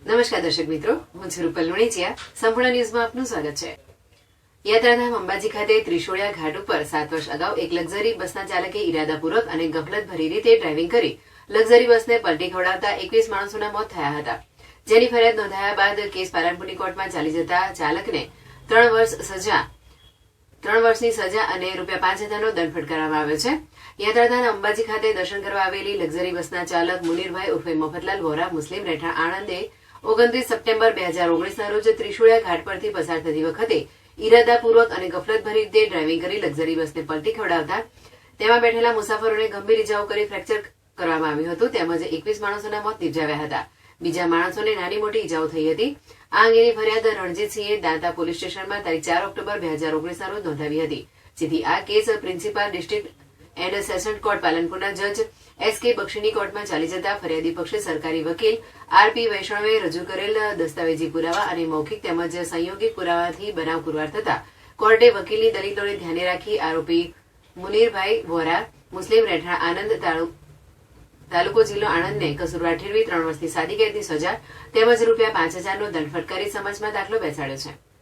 નમસ્કાર દર્શક મિત્રો, હું છું રૂપલ લુણીચિયા. સંપૂર્ણ ન્યૂઝમાં આપનું સ્વાગત છે. યાત્રાધામ અંબાજી ખાતે ત્રિશૂળિયા ઘાટ ઉપર 7 વર્ષ અગાઉ એક લક્ઝરી બસના ચાલકે ઇરાદાપૂર્વક અને ગફલતભરી રીતે ડ્રાઇવિંગ કરી લક્ઝરી બસને પલટી ખવડાવતા 21 માણસોના મોત થયા હતા. જેની ફરિયાદ નોંધાયા બાદ કેસ પાલનપુરની કોર્ટમાં ચાલી જતા ચાલકને 3 વર્ષની સજા અને ₹5,000નો દંડ ફટકારવામાં આવ્યો છે. યાત્રાધામ અંબાજી ખાતે દર્શન કરવા આવેલી લક્ઝરી બસના ચાલક મુનીરભાઈ ઉર્ફે મફતલાલ વોરા મુસ્લિમ રહેઠાણ આણંદે 29 સપ્ટેમ્બર 2019ના રોજ ત્રિશૂળિયા ઘાટ પરથી પસાર થતી વખતે ઇરાદાપૂર્વક અને ગફલતભરી રીતે ડ્રાઇવિંગ કરી લક્ઝરી બસને પલટી ખવડાવતા તેમાં બેઠેલા મુસાફરોને ગંભીર ઇજાઓ કરી ફ્રેક્ચર કરવામાં આવ્યું હતું. તેમજ 21 માણસોના મોત નિપજાવ્યા હતા. બીજા માણસોને નાની મોટી ઇજાઓ થઈ હતી. આ અંગેની ફરિયાદ રણજીતસિંહે દાંતા પોલીસ સ્ટેશનમાં તારીખ 4 ઓક્ટોબર 2019ના રોજ નોંધાવી હતી. જેથી આ case principal district and session court પાલનપુરના જજ S.K. બક્ષીની કોર્ટમાં ચાલી જતા ફરિયાદી પક્ષે સરકારી વકીલ R.P. વૈષ્ણવે રજૂ કરેલ દસ્તાવેજી પુરાવા અને મૌખિક તેમજ સંયોગિક પુરાવાથી બનાવ પુરવાર થતા કોર્ટે વકીલની દલીલોને ધ્યાને રાખી આરોપી મુનીરભાઈ વોરા મુસ્લિમ રહેઠાણ આનંદ તાલુકો જિલ્લો આણંદને કસૂરવાર ઠેરવી 3 વર્ષની સાદી કેદની સજા તેમજ ₹5,000નો દંડ ફટકારી સમાજમાં દાખલો બેસાડ્યો છે.